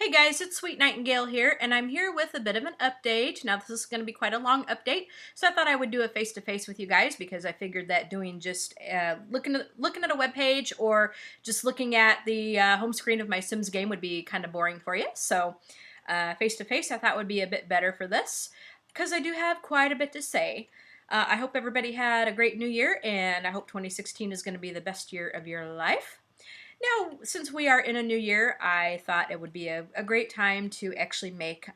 Hey guys, it's Sweet Nightingale here, and I'm here with a bit of an update. Now, this is going to be quite a long update, so I thought I would do a face-to-face with you guys because I figured that doing just looking at a web page or just looking at the home screen of my Sims game would be kind of boring for you. So, face-to-face, I thought would be a bit better for this because I do have quite a bit to say. I hope everybody had a great new year, and I hope 2016 is going to be the best year of your life. Now, since we are in a new year, I thought it would be a great time to actually make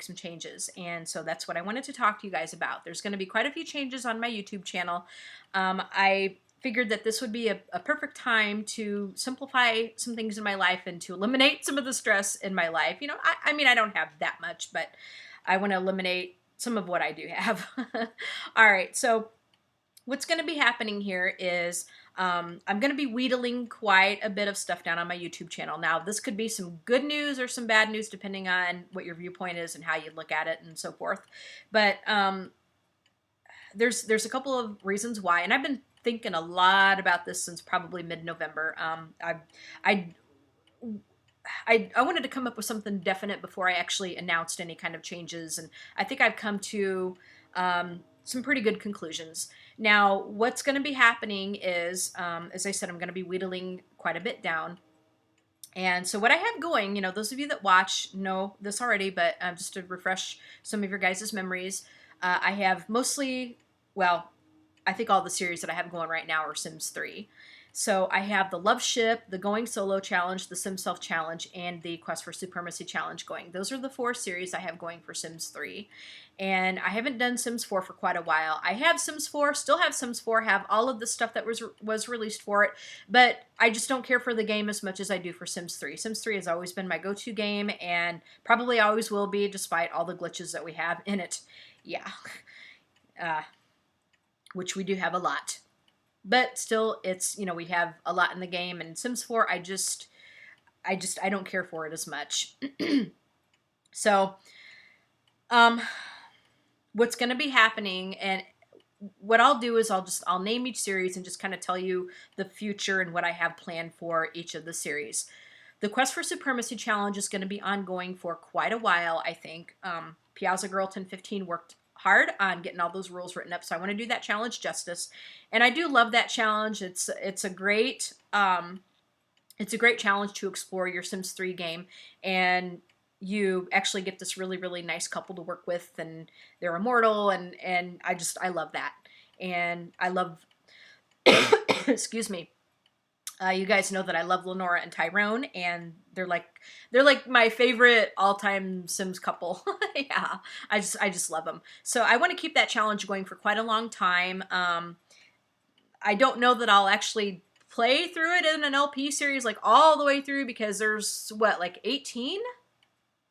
some changes, and so that's what I wanted to talk to you guys about. There's going to be quite a few changes on my YouTube channel. I figured that this would be a perfect time to simplify some things in my life and to eliminate some of the stress in my life. You know, I mean, I don't have that much, but I want to eliminate some of what I do have. All right, so what's going to be happening here is I'm going to be wheedling quite a bit of stuff down on my YouTube channel. Now, this could be some good news or some bad news, depending on what your viewpoint is and how you look at it and so forth. But there's a couple of reasons why, and I've been thinking a lot about this since probably mid-November. I wanted to come up with something definite before I actually announced any kind of changes, and I think I've come to some pretty good conclusions. Now, what's going to be happening is, as I said, I'm going to be whittling quite a bit down. And so what I have going, you know, those of you that watch know this already, but just to refresh some of your guys' memories, I have mostly, well, I think all the series that I have going right now are Sims 3. So I have the Love Ship, the Going Solo Challenge, the Sim Self Challenge, and the Quest for Supremacy Challenge going. Those are the 4 series I have going for Sims 3. And I haven't done Sims 4 for quite a while. I have Sims 4, still have Sims 4, have all of the stuff that was released for it, but I just don't care for the game as much as I do for Sims 3. Sims 3 has always been my go-to game and probably always will be, despite all the glitches that we have in it. Yeah. Which we do have a lot. But still, it's, you know, we have a lot in the game, and Sims 4, I don't care for it as much. So, what's going to be happening, and what I'll do is I'll name each series and just kind of tell you the future and what I have planned for each of the series. The Quest for Supremacy Challenge is going to be ongoing for quite a while, I think. Piazza Girl 1015 worked hard on getting all those rules written up, so I want to do that challenge justice. And I do love that challenge. It's a great challenge to explore your Sims 3 game, and you actually get this really, really nice couple to work with, and they're immortal, and I love that. And I love excuse me. You guys know that I love Lenora and Tyrone, and they're like my favorite all-time Sims couple. Yeah, I just love them. So I want to keep that challenge going for quite a long time. I don't know that I'll actually play through it in an LP series like all the way through, because there's what, like 18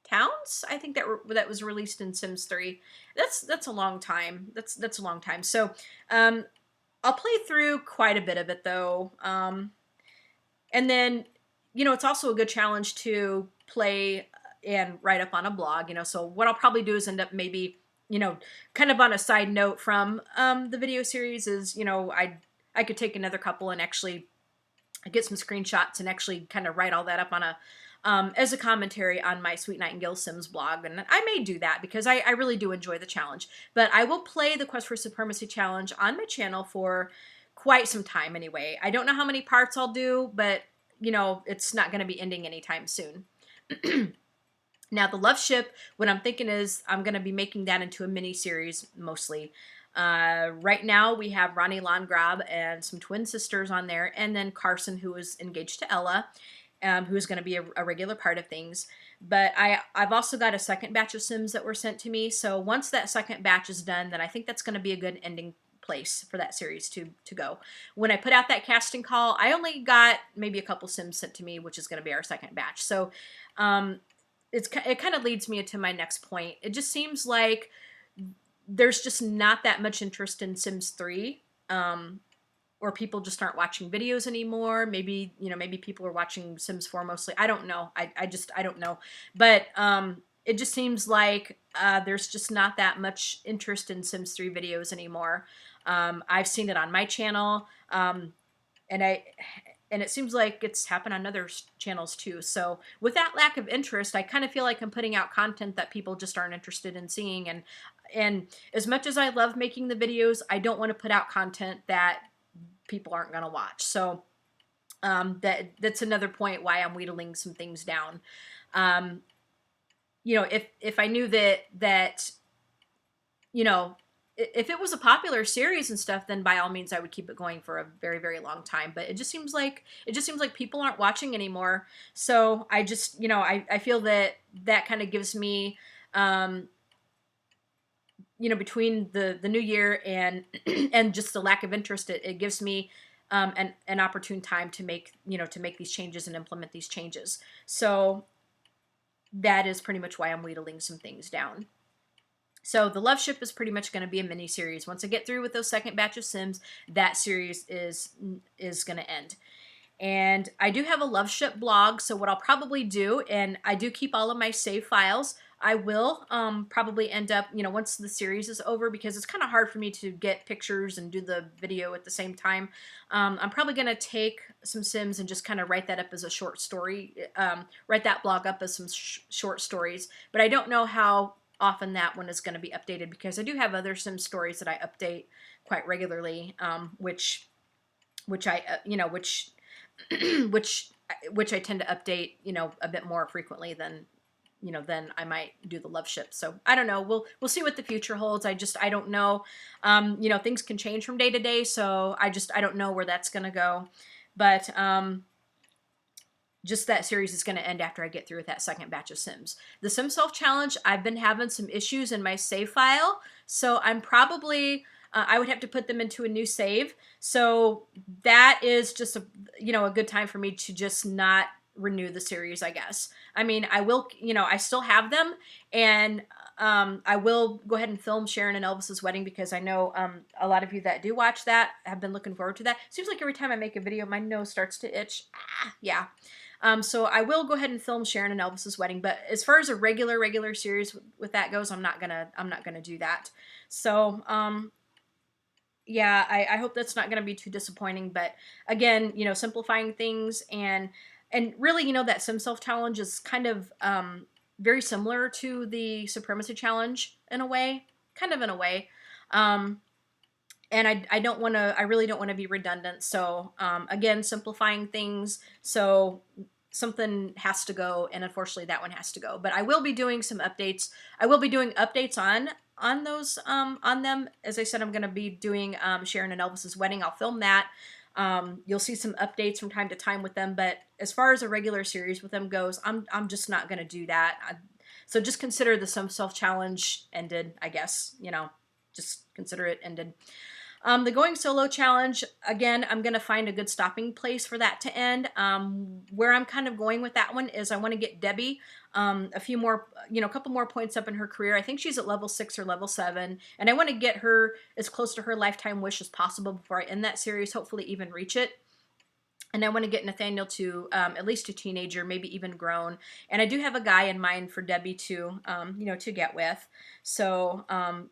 towns I think that was released in Sims 3. That's a long time. That's a long time. So I'll play through quite a bit of it though. And then, you know, it's also a good challenge to play and write up on a blog, you know. So what I'll probably do is end up maybe, you know, kind of on a side note from the video series is, you know, I could take another couple and actually get some screenshots and actually kind of write all that up on a as a commentary on my Sweet Nightingale Sims blog. And I may do that because I really do enjoy the challenge. But I will play the Quest for Supremacy Challenge on my channel for quite some time anyway. I don't know how many parts I'll do, but, you know, it's not going to be ending anytime soon. Now, the Love Ship, what I'm thinking is I'm going to be making that into a mini-series mostly. Right now, we have Ronnie Landgrab and some twin sisters on there, and then Carson, who is engaged to Ella, who's going to be a regular part of things. But I've also got a second batch of Sims that were sent to me, so once that second batch is done, then I think that's going to be a good ending place for that series to go. When I put out that casting call, I only got maybe a couple Sims sent to me, which is going to be our second batch. So it kind of leads me to my next point. It just seems like there's just not that much interest in Sims 3, or people just aren't watching videos anymore. Maybe, you know, maybe people are watching Sims 4 mostly. I don't know. I don't know. But it just seems like there's just not that much interest in Sims 3 videos anymore. I've seen it on my channel, and and it seems like it's happened on other channels too. So with that lack of interest, I kind of feel like I'm putting out content that people just aren't interested in seeing. And as much as I love making the videos, I don't want to put out content that people aren't going to watch. So that's another point why I'm wheedling some things down. Um, you know, if I knew that you know, if it was a popular series and stuff, then by all means I would keep it going for a very, very long time. But it just seems like people aren't watching anymore. So I just, I feel that kind of gives me, between the new year and and just the lack of interest, it gives me an opportune time to make these changes and implement these changes. So that is pretty much why I'm wheedling some things down. So the Love Ship is pretty much going to be a mini series. Once I get through with those second batch of Sims, that series is going to end. And I do have a Love Ship blog, so what I'll probably do, and I do keep all of my save files, I will probably end up, once the series is over, because it's kind of hard for me to get pictures and do the video at the same time. I'm probably going to take some Sims and just kind of write that up as a short story, write that blog up as some short stories. But I don't know how often that one is going to be updated, because I do have other Sim stories that I update quite regularly, which I which I tend to update, a bit more frequently than I might do the Love Ship. So I don't know. We'll see what the future holds. I don't know. Things can change from day to day, so I don't know where that's gonna go. But just that series is going to end after I get through with that second batch of Sims. The Sim Self Challenge, I've been having some issues in my save file, so I'm probably I would have to put them into a new save. So that is just a good time for me to just not renew the series, I guess. I mean, I will, I still have them, and I will go ahead and film Sharon and Elvis's wedding, because I know a lot of you that do watch that have been looking forward to that. Seems like every time I make a video, my nose starts to itch. Yeah. So I will go ahead and film Sharon and Elvis's wedding, but as far as a regular series with that goes, I'm not gonna do that. So yeah, I hope that's not gonna be too disappointing. But again, simplifying things, and really, that Sim Self Challenge is kind of very similar to the Supremacy Challenge in a way, kind of in a way. And I really don't want to be redundant. So again, simplifying things. So something has to go, and unfortunately that one has to go. But I will be doing some updates. I will be doing updates on those on them. As I said, I'm going to be doing Sharon and Elvis's wedding. I'll film that. You'll see some updates from time to time with them. But as far as a regular series with them goes, I'm just not going to do that. So just consider the Sim Self Challenge ended, I guess. Just consider it ended. The Going Solo Challenge, again, I'm going to find a good stopping place for that to end. Where I'm kind of going with that one is I want to get Debbie a few more, a couple more points up in her career. I think she's at level 6 or level 7, and I want to get her as close to her lifetime wish as possible before I end that series, hopefully even reach it. And I want to get Nathaniel to at least a teenager, maybe even grown. And I do have a guy in mind for Debbie to, to get with. So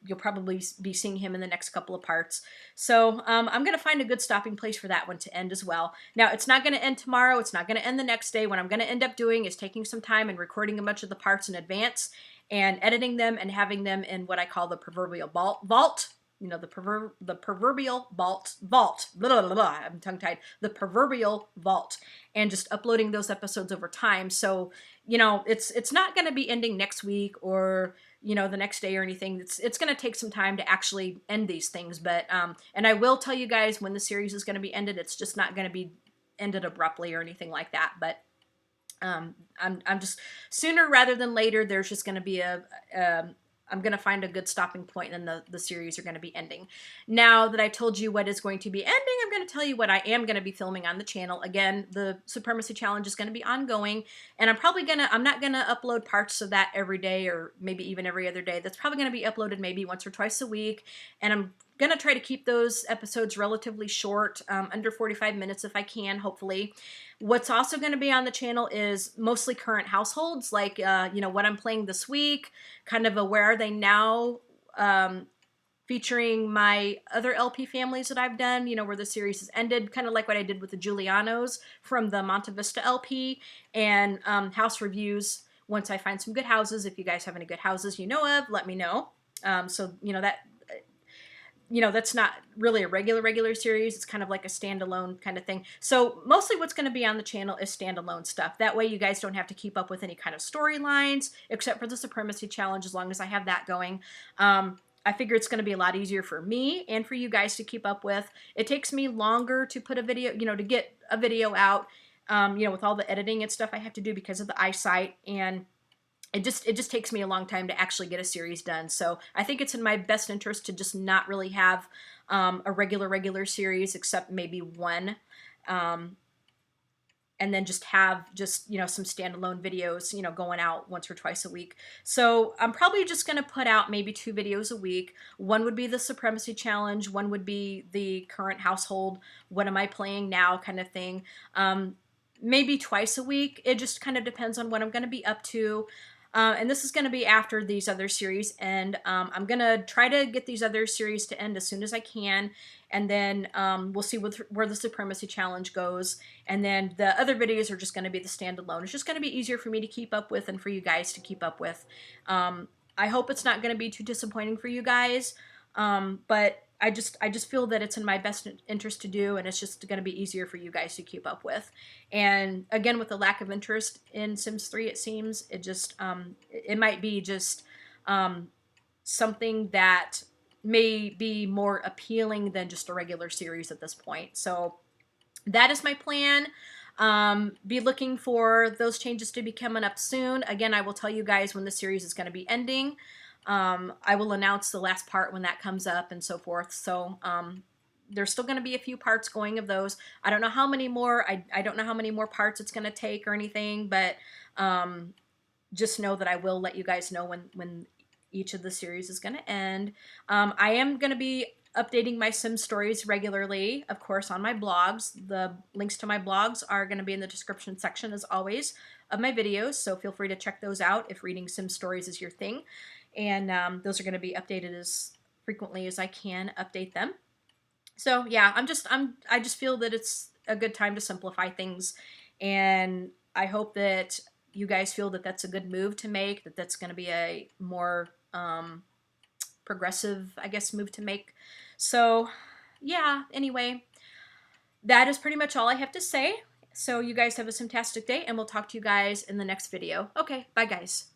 you'll probably be seeing him in the next couple of parts. So I'm going to find a good stopping place for that one to end as well. Now, it's not going to end tomorrow. It's not going to end the next day. What I'm going to end up doing is taking some time and recording a bunch of the parts in advance and editing them and having them in what I call the proverbial vault. The proverbial vault, blah, blah, blah, I'm tongue-tied, the proverbial vault, and just uploading those episodes over time. So, it's not going to be ending next week or, the next day or anything. It's going to take some time to actually end these things. But, and I will tell you guys when the series is going to be ended. It's just not going to be ended abruptly or anything like that. But, I'm just, sooner rather than later, there's just going to be I'm going to find a good stopping point, and then the series are going to be ending. Now that I told you what is going to be ending, I'm going to tell you what I am going to be filming on the channel. Again, the Supremacy Challenge is going to be ongoing, and I'm not going to upload parts of that every day or maybe even every other day. That's probably going to be uploaded maybe once or twice a week, and I'm going to try to keep those episodes relatively short, under 45 minutes if I can, hopefully. What's also going to be on the channel is mostly current households, like, what I'm playing this week, kind of a where are they now featuring my other LP families that I've done, you know, where the series has ended, kind of like what I did with the Giulianos from the Monte Vista LP, and house reviews once I find some good houses. If you guys have any good houses you know of, let me know. So, you know, that's not really a regular series. It's kind of like a standalone kind of thing. So mostly what's going to be on the channel is standalone stuff. That way you guys don't have to keep up with any kind of storylines, except for the Supremacy Challenge, as long as I have that going. I figure it's going to be a lot easier for me and for you guys to keep up with. It takes me longer to put a video, you know, to get a video out, you know, with all the editing and stuff I have to do because of the eyesight, and it just takes me a long time to actually get a series done. So I think it's in my best interest to just not really have a regular series, except maybe one, and then just have you know, some standalone videos, you know, going out once or twice a week. So I'm probably just going to put out maybe 2 videos a week. One would be the Supremacy Challenge. One would be the current household, what am I playing now kind of thing. Maybe twice a week. It just kind of depends on what I'm going to be up to. And this is going to be after these other series end. I'm going to try to get these other series to end as soon as I can. And then we'll see where the Supremacy Challenge goes. And then the other videos are just going to be the standalone. It's just going to be easier for me to keep up with and for you guys to keep up with. I hope it's not going to be too disappointing for you guys. But I just feel that it's in my best interest to do, and it's just going to be easier for you guys to keep up with. And again, with the lack of interest in Sims 3, it seems it just it might be just something that may be more appealing than just a regular series at this point. So that is my plan. Be looking for those changes to be coming up soon. Again, I will tell you guys when the series is going to be ending. I will announce the last part when that comes up and so forth. So there's still going to be a few parts going of those. I don't know how many more. I don't know how many more parts it's going to take or anything, but just know that I will let you guys know when each of the series is going to end. I am going to be updating my Sim stories regularly, of course, on my blogs. The links to my blogs are going to be in the description section, as always, of my videos, so feel free to check those out if reading Sim stories is your thing. And those are going to be updated as frequently as I can update them. So yeah, I just feel that it's a good time to simplify things, and I hope that you guys feel that that's a good move to make, that that's going to be a more progressive, I guess, move to make. So yeah, anyway, that is pretty much all I have to say. So you guys have a fantastic day, and we'll talk to you guys in the next video. Okay, bye guys.